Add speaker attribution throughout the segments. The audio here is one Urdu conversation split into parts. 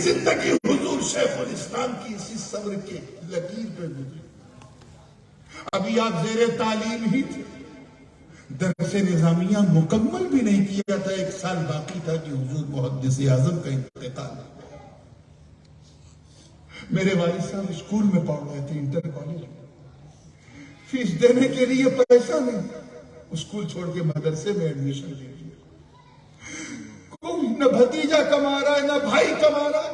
Speaker 1: زندگی حضور شیخ الاسلام کی اسی صبر کے لکیر پہ گزری. ابھی آپ زیر تعلیم ہی تھے، درس نظامیہ مکمل بھی نہیں کیا تھا، 1 سال باقی تھا کہ حضور محدث اعظم کا انتقال. میرے والد صاحب اسکول میں پڑھ رہے تھے، انٹر کالج میں. فیس دینے کے لیے پیسہ نہیں، اسکول چھوڑ کے مدرسے میں ایڈمیشن لے لیا. کوئی نہ بھتیجا کما رہا ہے نہ بھائی کما رہا ہے.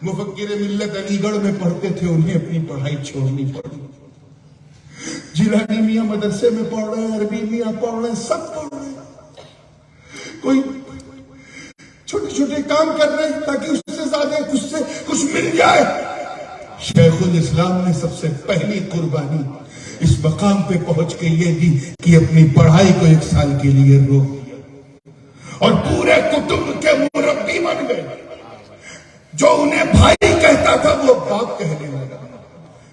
Speaker 1: مفکر ملت علی گڑھ میں پڑھتے تھے، انہیں اپنی پڑھائی چھوڑنی پڑی. جیلانی میاں مدرسے میں پڑھ رہے ہیں، عربی میاں پڑھ رہے ہیں، سب پڑھ رہے ہیں. کوئی چھوٹے چھوٹے کام کر رہے ہیں تاکہ اس سے زیادہ کچھ مل جائے. شیخ الاسلام نے سب سے پہلی قربانی اس مقام پہ پہنچ کے یہ دی کہ اپنی پڑھائی کو 1 سال کے لیے روک دیا اور پورے کتب کے مربی بن گئے. جو انہیں بھائی کہتا تھا وہ باپ کہنے لگا،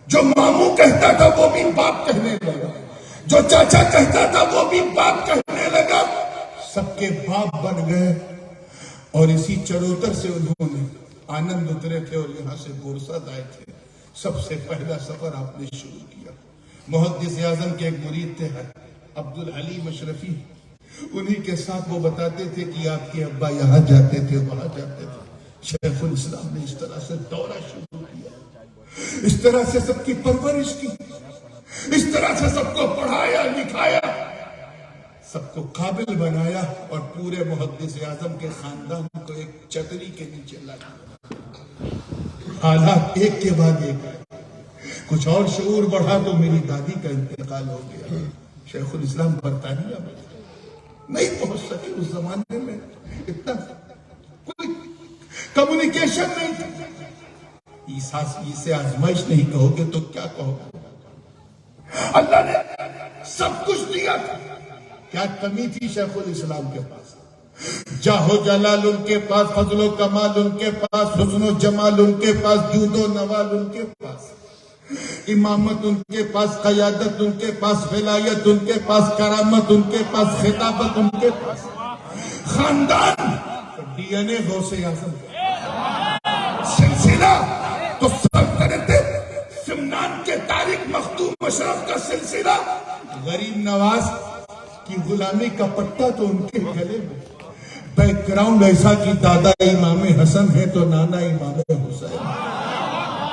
Speaker 1: جو ماموں کہتا تھا وہ بھی باپ کہنے لگا، جو چاچا کہتا تھا وہ بھی باپ کہنے لگا. سب کے باپ بن گئے. اور اسی چروتر سے انہوں نے آنند اترے تھے اور یہاں سے بورسد آئے تھے. سب سے پہلا سفر آپ نے شروع کیا. محدث اعظم کے ایک مرید تھے عبدالحلیم اشرفی، انہی کے ساتھ وہ بتاتے تھے کہ آپ کے ابا یہاں جاتے تھے وہاں جاتے تھے. شیخ الاسلام نے اس طرح سے دورہ شروع کیا، اس طرح سے سب کی پرورش کی، اس طرح سے سب کو پڑھایا لکھایا، سب کو قابل بنایا اور پورے محدث اعظم کے خاندان کو ایک چتری کے نیچے لایا. حالات ایک کے بعد ایک آئے. کچھ اور شعور بڑھا تو میری دادی کا انتقال ہو گیا. شیخ الاسلام برطانیہ میں نہیں پہنچ سکے. اس زمانے میں اتنا کوئی کمیونیکیشن نہیں تھا. اسے آزمائش نہیں کہو گے تو کیا کہو گے؟ اللہ نے سب کچھ دیا تھا. کیا کمی تھی شیخ الاسلام کے پاس؟ جاہ و جلال ان کے پاس، فضل و کمال ان کے پاس، حسن و جمال ان کے پاس، جود و نوال ان کے پاس، امامت ان کے پاس، قیادت ان کے پاس، ولایت ان کے پاس، کرامت ان کے پاس، خطابت ان کے پاس، خاندان ڈی این اے غوث اعظم، سلسلہ تو سلطنت سمنان کے طارق مخدوم اشرف کا سلسلہ، غریب نواز کی غلامی کا پٹا تو ان کے گلے میں. بیک گراؤنڈ ایسا کہ دادا امام حسن ہے تو نانا امام حسین.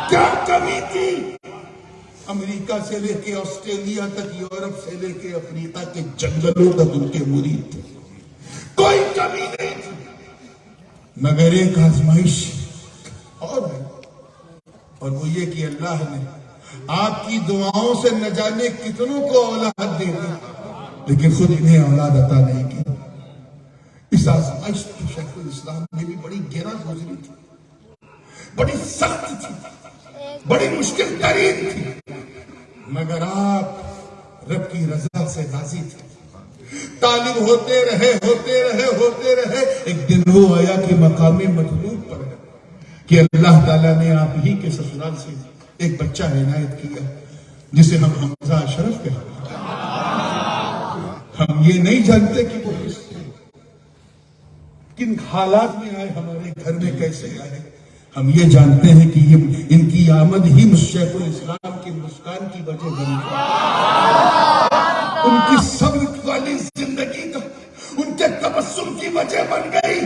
Speaker 1: کیا کمی تھی؟ امریکہ سے لے کے آسٹریلیا تک، یورپ سے لے کے افریقہ کے جنگلوں تک ان کے مرید تھے. کوئی کمی نہیں تھی. مگر ایک آزمائش اور ہے، اور وہ یہ کہ اللہ نے آپ کی دعاؤں سے نہ جانے کتنوں کو اولاد دے دی، لیکن خود انہیں اولاد عطا نہیں کی. اس آزمائش تو شیخ الاسلام میں بھی بڑی گہرا گزری تھی، بڑی سخت تھی، بڑی مشکل ترین تھی. مگر آپ رب کی رضا سے راضی تھے. طالب ہوتے رہے. ایک دن وہ آیا کہ مقام مطلوب پر ہے کہ اللہ تعالیٰ نے آپ ہی کے سسرال سے ایک بچہ عنایت کیا جسے ہم حمزہ اشرف کہتے ہیں. ہم یہ نہیں جانتے کہ وہ کن حالات میں آئے، ہمارے گھر میں کیسے آئے. ہم یہ جانتے ہیں کہ ان کی آمد ہی شیخ الاسلام کی مسکان کی وجہ بنی، ان کی صبر والی زندگی کا، ان کے تبسم کی وجہ بن گئی.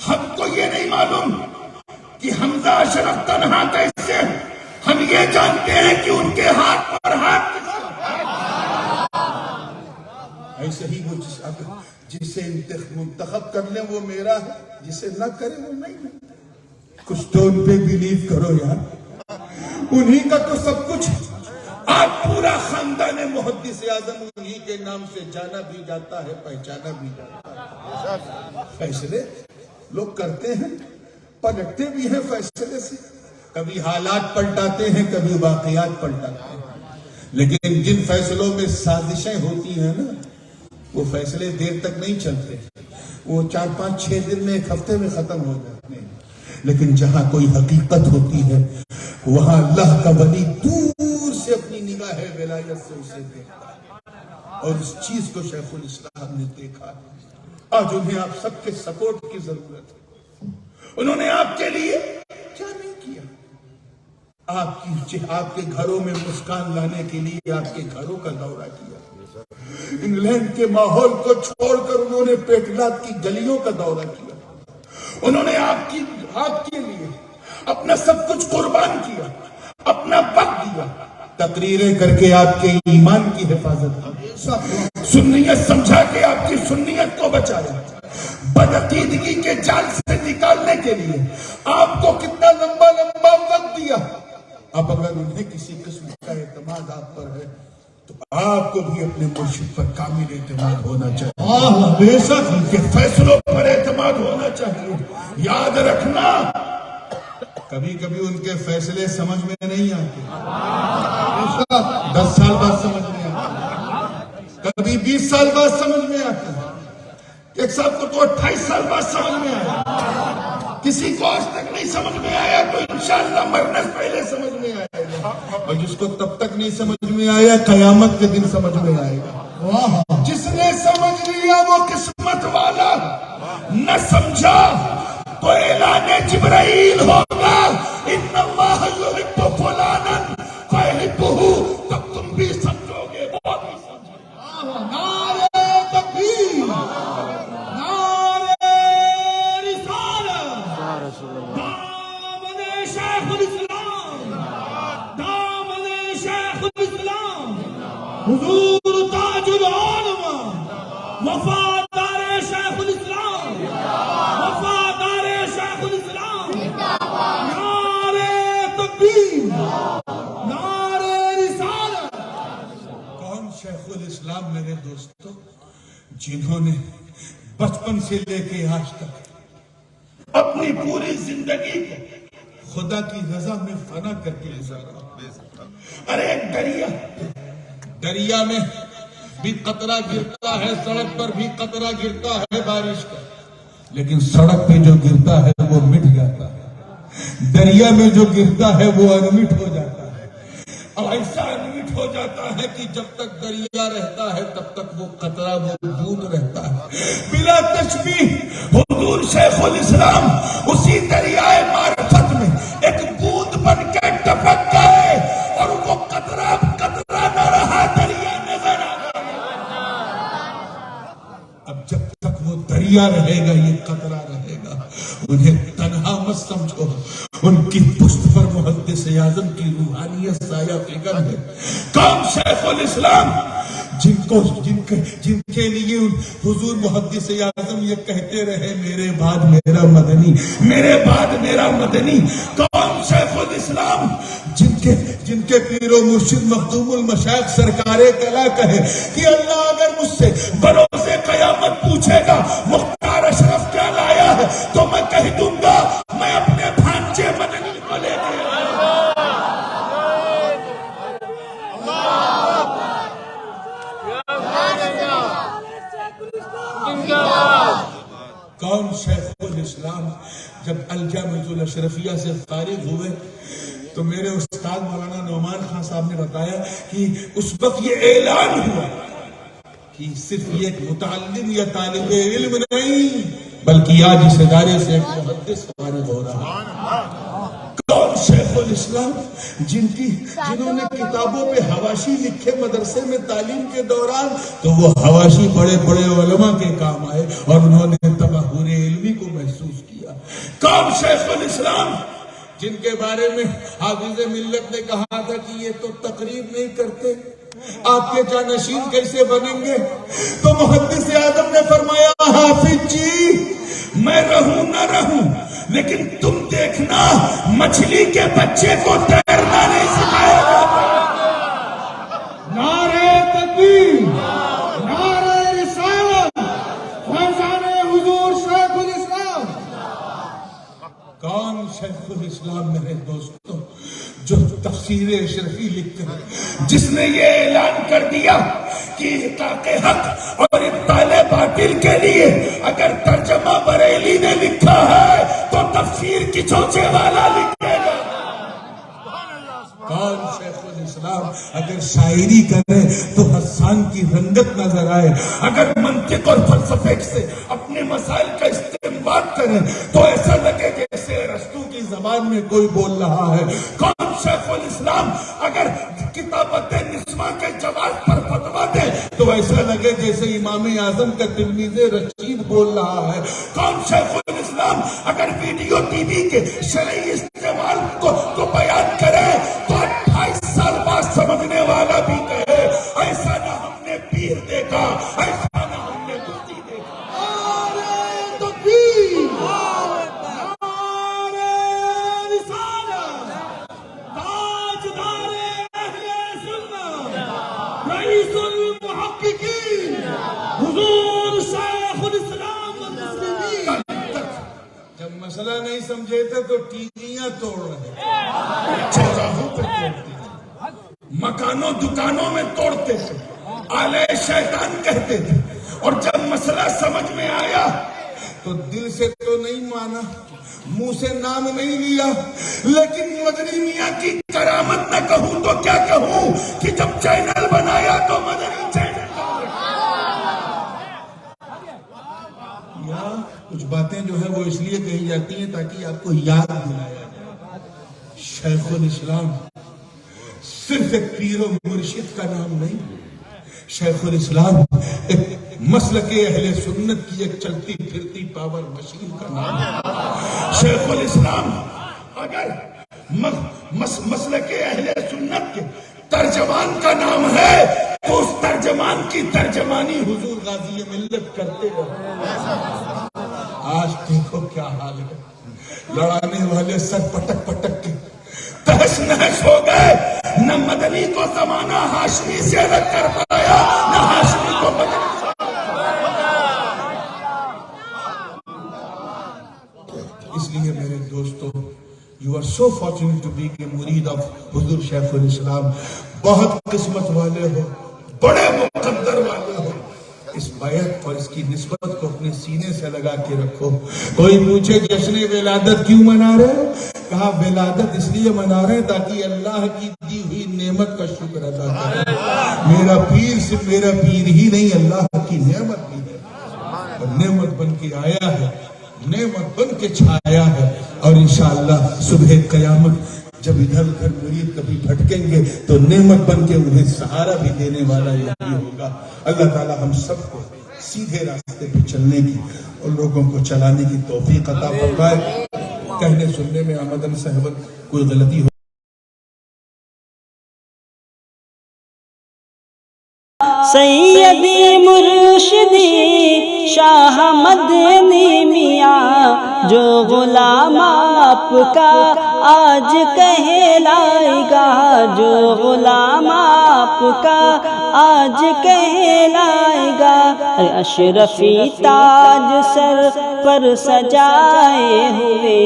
Speaker 1: ہم کو یہ نہیں معلوم کہ حمزہ اشرف تنہا کیسے، ہم یہ جانتے ہیں کہ ان کے ہاتھ پر ہاتھ. ایسے ہی وہ جسے منتخب کر لیں وہ میرا ہے، جسے نہ کرے وہ نہیں ہے. کچھ تو ان پہ بلیو کرو یار، انہی کا تو سب کچھ. آپ پورا خاندان محدث اعظم انہی کے نام سے جانا بھی جاتا ہے، پہچانا بھی جاتا ہے. فیصلے لوگ کرتے ہیں، پلٹتے بھی ہیں فیصلے سے. کبھی حالات پلٹاتے ہیں، کبھی واقعات پلٹاتے ہیں. لیکن جن فیصلوں میں سازشیں ہوتی ہیں نا، وہ فیصلے دیر تک نہیں چلتے، وہ 4 5 6 دن میں، 1 ہفتے میں ختم ہو جاتے ہیں. لیکن جہاں کوئی حقیقت ہوتی ہے وہاں اللہ کا ولی دور سے اپنی نگاہ ولایت سے اسے دیکھتا ہے. اور اس چیز کو شیخ الاسلام نے دیکھا. آج انہیں آپ سب کے سپورٹ کی ضرورت ہے. انہوں نے آپ کے لیے کیا نہیں کیا؟ آپ کے گھروں میں مسکان لانے کے لیے آپ کے گھروں کا دورہ کیا، انگلینڈ کے ماحول کو چھوڑ کر انہوں نے پیٹلات کی گلیوں کا دورہ کیا، انہوں نے آپ کے لیے اپنا سب کچھ قربان کیا، اپنا وقت دیا، تقریریں کر کے آپ کے ایمان کی حفاظت کی، سنیت سمجھا کے آپ کی سنیت کو بچایا، بدعقیدگی کے جال سے نکالنے کے لیے آپ کو کتنا لمبا وقت دیا۔ اب اگر انہیں کسی قسم کا اعتماد آپ پر ہے تو آپ کو بھی اپنے مرشد پر کامل اعتماد ہونا چاہیے، بے شک ان کے فیصلوں پر اعتماد ہونا چاہیے۔ یاد رکھنا، کبھی کبھی ان کے فیصلے سمجھ میں نہیں آتے، 10 سال بعد سمجھ میں آتے، کبھی 20 سال بعد سمجھ میں آتے، ایک صاحب کو تو 28 سال بعد سمجھ میں آیا، کسی کو آج تک نہیں سمجھ میں آیا تو انشاءاللہ مرنے سے پہلے سمجھ میں آئے گا، اور جس کو تب تک نہیں سمجھ میں آیا قیامت کے دن سمجھ میں آئے گا۔ جس نے سمجھ لیا وہ قسمت والا، نہ سمجھا تو اعلان جبرائیل ہوگا، ان اللہ یحب فلانا فیحبہ، تب تم بھی سمجھو گے وہ بھی سمجھو گے۔ نعرہ تکبیر، نعرہ رسالت، دامن شیخ الاسلام، دامن شیخ الاسلام، حضور تاج العالم، وفادار شیخ الاسلام، وفادار شیخ الاسلام، نعرہ تکبیر، نعرہ رسالت۔ کون شیخ الاسلام میرے دوستو؟ جنہوں نے بچپن سے لے کے آج تک اپنی پوری زندگی کو خدا کی رضا میں فنا کر کے گزارا۔ ارے ایک دریا میں بھی قطرہ گرتا ہے، سڑک پر بھی قطرہ گرتا ہے بارش کا، لیکن سڑک پہ جو گرتا ہے وہ مٹ جاتا ہے، دریا میں جو گرتا ہے وہ انمٹ ہو جاتا ہے، اور ایسا انمٹ ہو جاتا ہے کہ جب تک دریا رہتا ہے تب تک وہ قطرہ وہ بوند رہتا ہے۔ بلا تشبیہ حضور شیخ الاسلام اسی دریائے معرفت میں ایک بوند بن کے ٹپک گئے، اور وہ قطرہ نہ رہا، دریا نظر آ گیا۔ اب جب تک وہ دریا رہے گا یہ قطرہ رہے گا، انہیں تنہا مت سمجھو، ان کی پشت پر محدث اعظم کی روحانیت سایہ فکر ہے۔ کام شیخ الاسلام جن کے لیے حضور محدث اعظم یہ کہتے رہے، میرے بعد میرا مدنی، میرے بعد میرا مدنی۔ کون شیخ الاسلام جن کے پیر و مرشد مخدوم المشائخ سرکار کلا کہے کہ اللہ اگر مجھ سے بروز قیامت پوچھے گا مختار اشرف کیا لایا ہے تو میں کہہ دوں گا میں اپنے بھانجے مدنی کو لے کے کون شیخ الاسلام جب الجامعۃ الاشرفیہ سے فارغ ہوئے تو میرے استاد مولانا نعمان خان صاحب نے بتایا کہ اس وقت یہ اعلان ہوا کہ صرف یہ ایک متعلم یا طالب علم نہیں بلکہ آج اس ادارے سے ایک محدث فارغ ہو رہا ہے۔ کون شیخ الاسلام جنہوں نے کتابوں پہ حواشی لکھے مدرسے میں تعلیم کے دوران تو وہ حواشی بڑے بڑے علماء کے کام آئے اور انہوں نے تبحر علمی کو محسوس کیا۔ کون شیخ الاسلام جن کے بارے میں حافظ ملت نے کہا تھا کہ یہ تو تقریر نہیں کرتے، آپ کے جانشین کیسے بنیں گے؟ تو محدث اعظم نے فرمایا حافظ جی میں رہوں نہ رہوں لیکن تم دیکھنا مچھلی کے بچے کو تیرنا نہیں سکھایا جاتا۔ نعرہ تکبیر، نعرہ رسالت، فیضان حضور شیخ الاسلام۔ کون شیخ الاسلام میرے دوستوں جو تفسیر اشرفی لکھتے ہیں، جس نے یہ اعلان کر دیا کہ احقاق حق اور ابطال باطل کے لیے اگر ترجمہ بریلی نے لکھا ہے تو تفسیر کی چوچے والا لکھے گا۔ کون شیخ الاسلام اگر شاعری کرے تو حسان کی رنگت نظر آئے، اگر منطق اور فلسفے سے اپنے مسائل کا استنباط کرے تو ایسا لگے کہ زبان میں کوئی بول رہا ہے؟ کون شیخ الاسلام اگر کتابت نسواں کے جواز پر فتویٰ دے تو ایسا لگے جیسے امام اعظم کا تلمیذ رشید بول رہا ہے؟ کون شیخ الاسلام اگر ویڈیو ٹی وی کے شرعی استعمال کو بیان کرے تو 28 سال بعد سمجھنے والا بھی کہے ایسا نہ ہم نے پیر دیکھا، ایسا نہ ہم نے مفتی دیکھا؟ نعرہ تکبیر، نعرہ رسالت، تاجدار اہل سنت، رئیس المحققین حضور شیخ الاسلام والمسلمین. جب مسئلہ نہیں سمجھے تھے تو ٹیویاں توڑ رہے تھے، چوراہوں پہ توڑتے تھے، مکانوں دکانوں میں توڑتے تھے، آلے شیطان کہتے تھے. اور جب مسئلہ سمجھ میں آیا تو دل سے تو نہیں مانا، منہ سے نام نہیں لیا، لیکن مدنی میاں کی کرامت نہ کہوں تو کیا کہوں کہ جب چینل بنایا تو مدنی چینل یا کچھ باتیں جو ہے وہ اس لیے کہی جاتی ہیں تاکہ آپ کو یاد دلایا جائے. شیخ الاسلام صرف ایک پیر و مرشد کا نام نہیں، شیخ الاسلام ایک مسلک اہل سنت کی ایک چلتی پھرتی پاور مشین کا نام ہے. شیخ الاسلام اگر مسلک اہل سنت کے ترجمان کا نام ہے تو اس ترجمان کی ترجمانی حضور غازی ملت کرتے رہے. آج دیکھو کیا حال ہے، لڑانے والے سر پٹک پٹک کے تہس نہس ہو گئے. نہ مدنی کو زمانہ ہاشمی سے الگ کر پایا، نہ ہاشمی کو مدنی سے. اس لیے میرے دوستو، you are so fortunate to be a مرید of حضور شیخ الاسلام. بہت قسمت والے ہو، بڑے مقدر والے ہو. اس بیعت اور اس کی نسبت کو اپنے سینے سے لگا کے رکھو. کوئی پوچھے جشن ولادت کیوں منا رہے؟ کہا ولادت اس لیے منا رہے ہیں تاکہ اللہ کی دی ہوئی نعمت کا شکر ادا کریں. میرا پیر صرف میرا پیر ہی نہیں، اللہ کی نعمت بھی ہے، اور نعمت بن کے آیا ہے، نعمت بن کے چھایا ہے. اور انشاءاللہ صبح قیامت جب ادھر ادھر مرید کبھی بھٹکیں گے تو نعمت بن کے انہیں سہارا بھی دینے والا یہی ہوگا. اللہ تعالی ہم سب کو سیدھے راستے پہ چلنے کی اور لوگوں کو چلانے کی توفیق عطا فرمائے. کہنے سننے میں آمدن صحبت کوئی غلطی ہو
Speaker 2: سیدی مرشدی شاہ مدنی میاں جو غلام آپ کا آج کہلائے گا، جو غلام آپ کا آج کہلائے گا. اشرفی تاج سر پر سجائے ہوئے،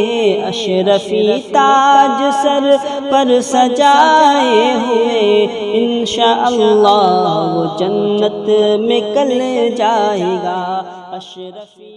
Speaker 2: اشرفی تاج سر پر سجائے ہوئے، انشاءاللہ وہ جنت میں کل جائے گا. اشرفی